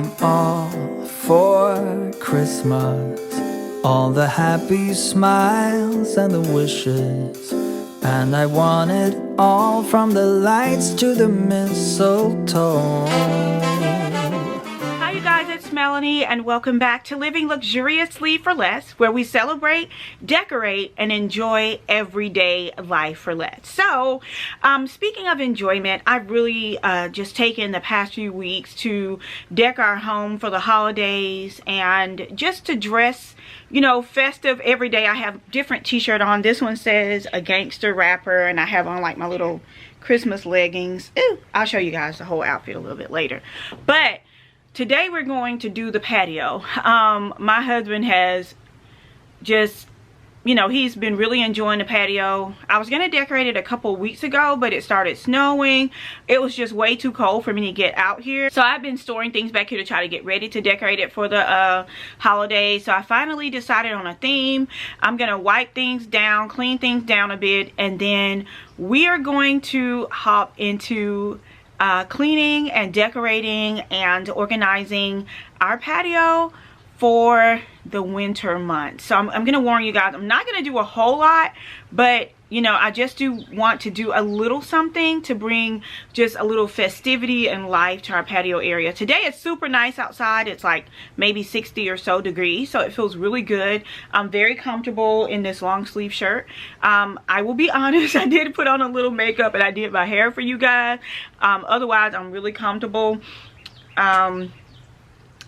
I'm all for Christmas, all the happy smiles and the wishes, and I want it all from the lights to the mistletoe. Hi you guys, it's Melanie and welcome back to Living Luxuriously for Less, where we celebrate, decorate, and enjoy everyday life for less. So, speaking of enjoyment, I've really just taken the past few weeks to deck our home for the holidays and just to dress, you know, festive every day. I have different t-shirt on. This one says a gangster rapper, and I have on like my little Christmas leggings. Ooh, I'll show you guys the whole outfit a little bit later. But today we're going to do the patio. My husband has just, you know, he's been really enjoying the patio. I was going to decorate it a couple weeks ago, but it started snowing. It was just way too cold for me to get out here. So I've been storing things back here to try to get ready to decorate it for the holidays. So I finally decided on a theme. I'm going to wipe things down, clean things down a bit, and then we are going to hop into cleaning and decorating and organizing our patio for the winter months. So I'm gonna warn you guys, I'm not gonna do a whole lot, but you know, I just do want to do a little something to bring just a little festivity and life to our patio area. Today it's super nice outside. It's like maybe 60 or so degrees, so it feels really good. I'm very comfortable in this long sleeve shirt. I will be honest, I did put on a little makeup and I did my hair for you guys. Otherwise I'm really comfortable.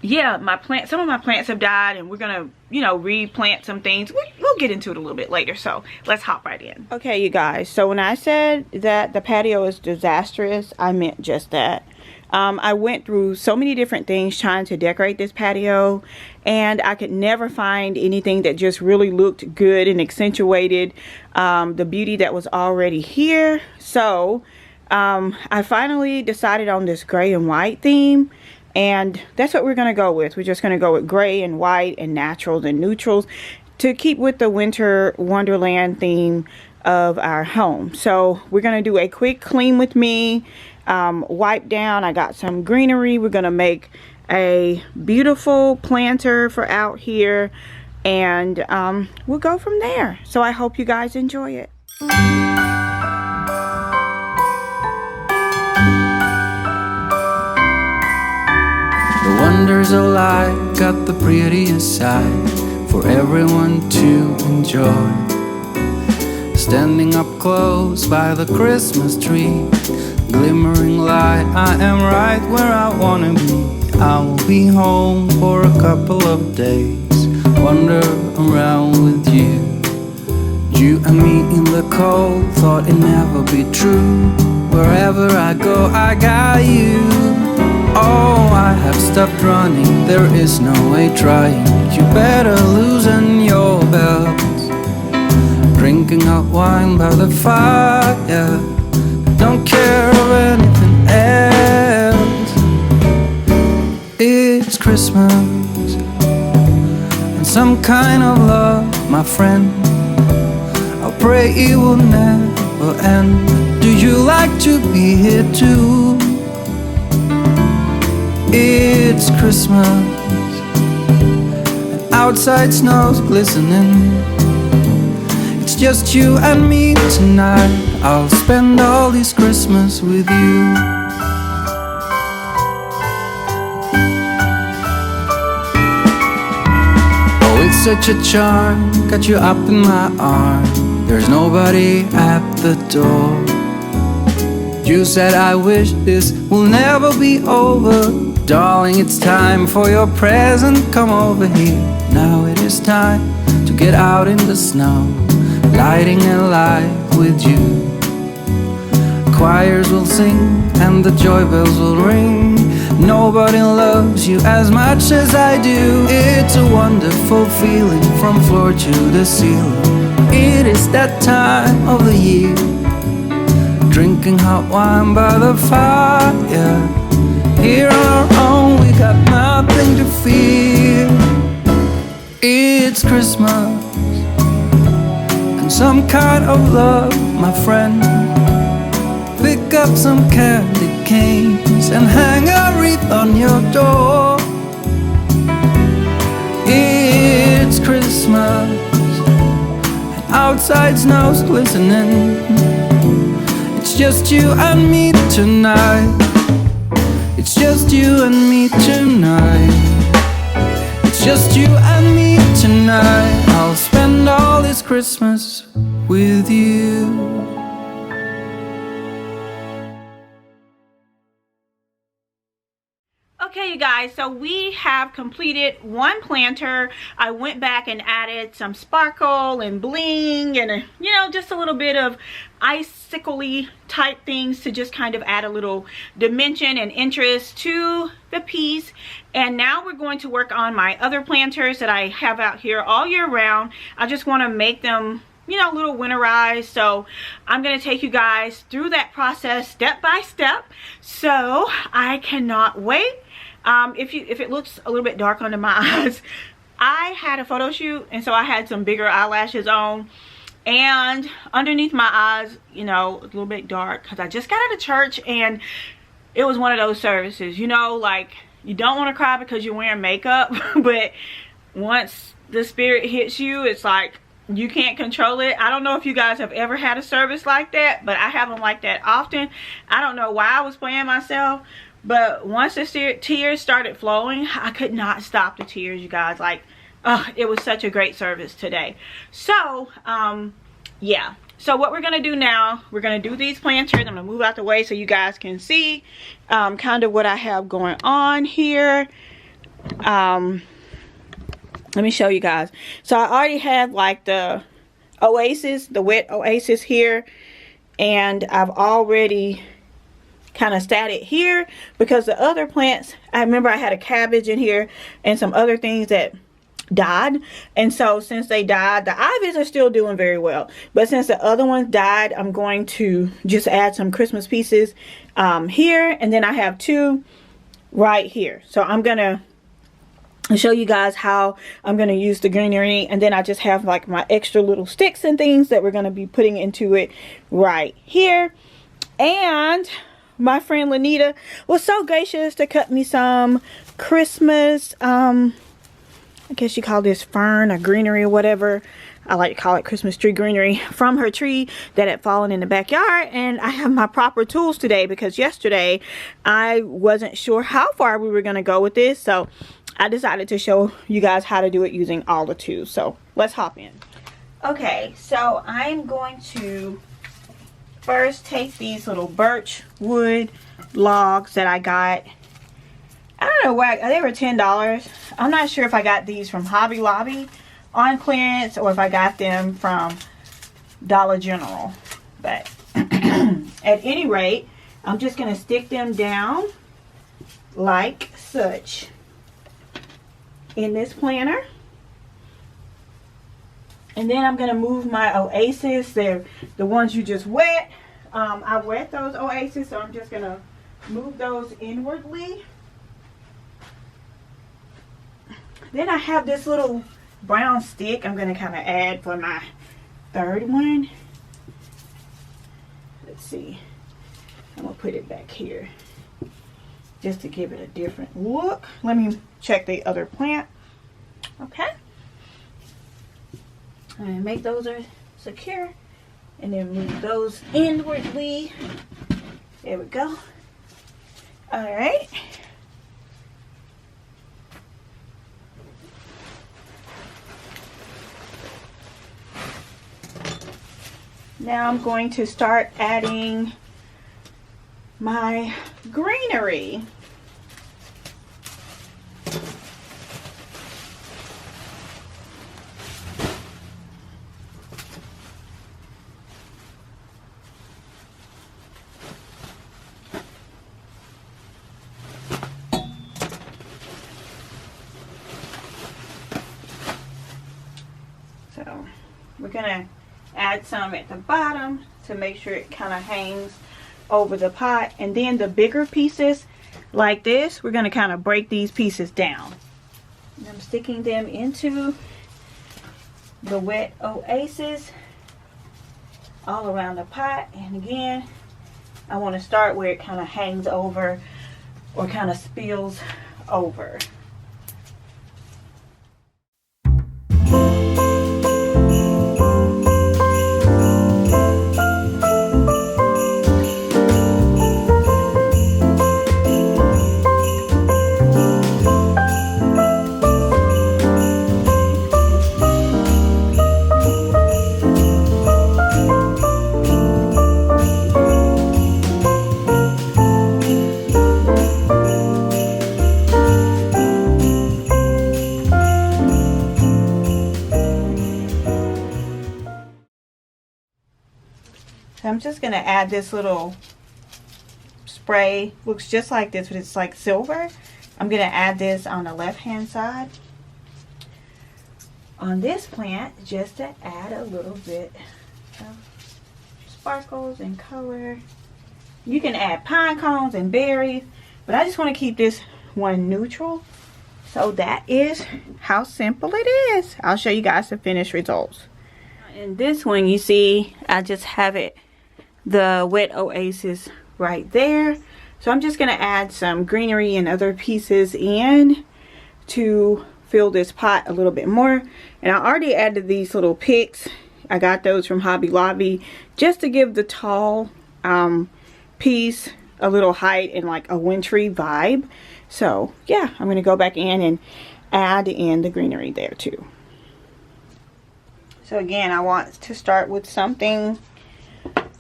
Yeah, some of my plants have died, and we're gonna, you know, replant some things. We'll get into it a little bit later, so let's hop right in. Okay, you guys, so when I said that the patio is disastrous, I meant just that. I went through so many different things trying to decorate this patio, and I could never find anything that just really looked good and accentuated the beauty that was already here. So I finally decided on this gray and white theme, and that's what we're going to go with. We're just going to go with gray and white and naturals and neutrals to keep with the winter wonderland theme of our home. So we're going to do a quick clean with me, wipe down. I got some greenery. We're going to make a beautiful planter for out here, and we'll go from there. So I hope you guys enjoy it. The wonders of life got the prettiest side for everyone to enjoy. Standing up close by the Christmas tree, glimmering light, I am right where I wanna be. I will be home for a couple of days, wander around with you. You and me in the cold, thought it'd never be true. Wherever I go, I got you. Oh, I have stopped running, there is no way trying. You better loosen your belt. Drinking hot wine by the fire, don't care of anything else. It's Christmas, and some kind of love, my friend. I'll pray it will never end. Do you like to be here too? It's Christmas, and outside snow's glistening. It's just you and me tonight. I'll spend all this Christmas with you. Oh, it's such a charm, got you up in my arm. There's nobody at the door. You said I wish this will never be over. Darling, it's time for your present, come over here. Now it is time to get out in the snow, lighting a light with you. Choirs will sing and the joy bells will ring. Nobody loves you as much as I do. It's a wonderful feeling from floor to the ceiling. It is that time of the year, drinking hot wine by the fire. Here on our own, we got nothing to fear. It's Christmas, and some kind of love, my friend. Pick up some candy canes and hang a wreath on your door. it's Christmas, and outside snow's glistening. It's just you and me tonight. It's just you and me tonight. It's just you and me tonight. I'll spend all this Christmas with you. Okay, you guys, so we have completed one planter. I went back and added some sparkle and bling and, you know, just a little bit of icicle-y type things to just kind of add a little dimension and interest to the piece. And now we're going to work on my other planters that I have out here all year round. I just want to make them, you know, a little winterized. So I'm going to take you guys through that process step by step. So I cannot wait. If it looks a little bit dark under my eyes, I had a photo shoot, and so I had some bigger eyelashes on, and underneath my eyes, you know, a little bit dark because I just got out of church, and it was one of those services, you know, like you don't want to cry because you're wearing makeup, but once the spirit hits you, it's like you can't control it. I don't know if you guys have ever had a service like that, but I have them like that often. I don't know why I was playing myself. But once the tears started flowing, I could not stop the tears, you guys. Like, it was such a great service today. So, yeah. So what we're going to do now, we're going to do these planters. I'm going to move out the way so you guys can see kind of what I have going on here. Let me show you guys. So I already have like the oasis, the wet oasis here. And I've already kind of statted here because the other plants, I remember I had a cabbage in here and some other things that died, and so since they died, the ivies are still doing very well, but since the other ones died, I'm going to just add some Christmas pieces here, and then I have two right here. So I'm gonna show you guys how I'm gonna use the greenery, and then I just have like my extra little sticks and things that we're gonna be putting into it right here. And my friend Lanita was so gracious to cut me some Christmas, I guess you call this fern or greenery or whatever. I like to call it Christmas tree greenery from her tree that had fallen in the backyard. And I have my proper tools today because yesterday I wasn't sure how far we were going to go with this. So I decided to show you guys how to do it using all the tools. So let's hop in. Okay, so I'm going to first take these little birch wood logs that I got. I don't know where they were $10. I'm not sure if I got these from Hobby Lobby on clearance or if I got them from Dollar General, but at any rate, I'm just going to stick them down like such in this planter. And then I'm going to move my oasis. They're the ones you just wet. I wet those oasis, so I'm just going to move those inwardly. Then I have this little brown stick I'm going to kind of add for my third one. Let's see. I'm going to put it back here just to give it a different look. Let me check the other plant. Okay. And make those are secure, and then move those inwardly. There we go. All right. Now I'm going to start adding my greenery. So we're gonna add some at the bottom to make sure it kind of hangs over the pot, and then the bigger pieces like this, we're going to kind of break these pieces down. And I'm sticking them into the wet oasis all around the pot, and again I want to start where it kind of hangs over or kind of spills over. So I'm just going to add this little spray. Looks just like this, but it's like silver. I'm going to add this on the left hand side on this plant, just to add a little bit of sparkles and color. You can add pine cones and berries, but I just want to keep this one neutral. So that is how simple it is. I'll show you guys the finished results. In this one, you see I just have it, the wet oasis right there. So I'm just going to add some greenery and other pieces in to fill this pot a little bit more. And I already added these little picks. I got those from Hobby Lobby just to give the tall piece a little height and like a wintry vibe. So yeah, I'm going to go back in and add in the greenery there too. So again, I want to start with something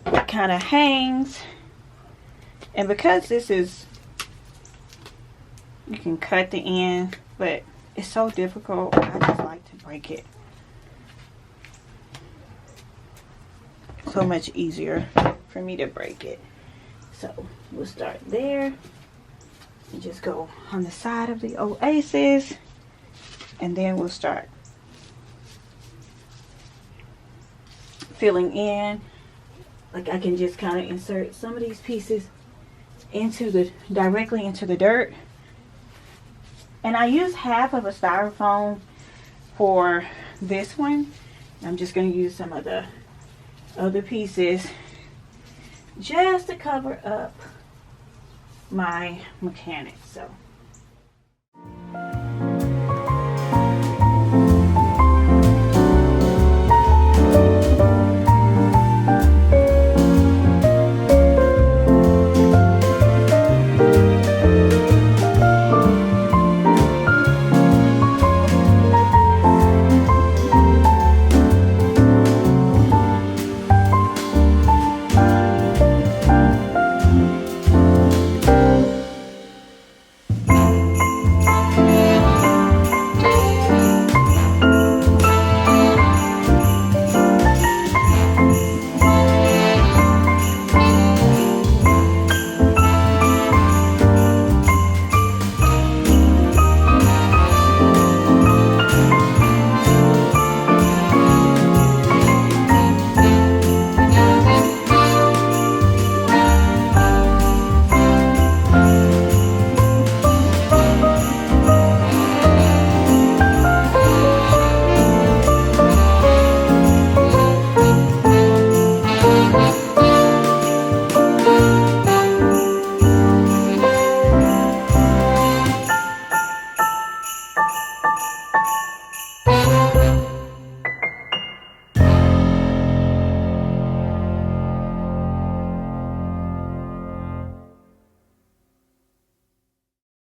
that kind of hangs. And because this is, you can cut the end, but it's so difficult, I just like to break it. So much easier for me to break it. So we'll start there and just go on the side of the oasis, and then we'll start filling in. Like I can just kind of insert some of these pieces into directly into the dirt. And I use half of a styrofoam for this one. I'm just going to use some of the other pieces just to cover up my mechanics. So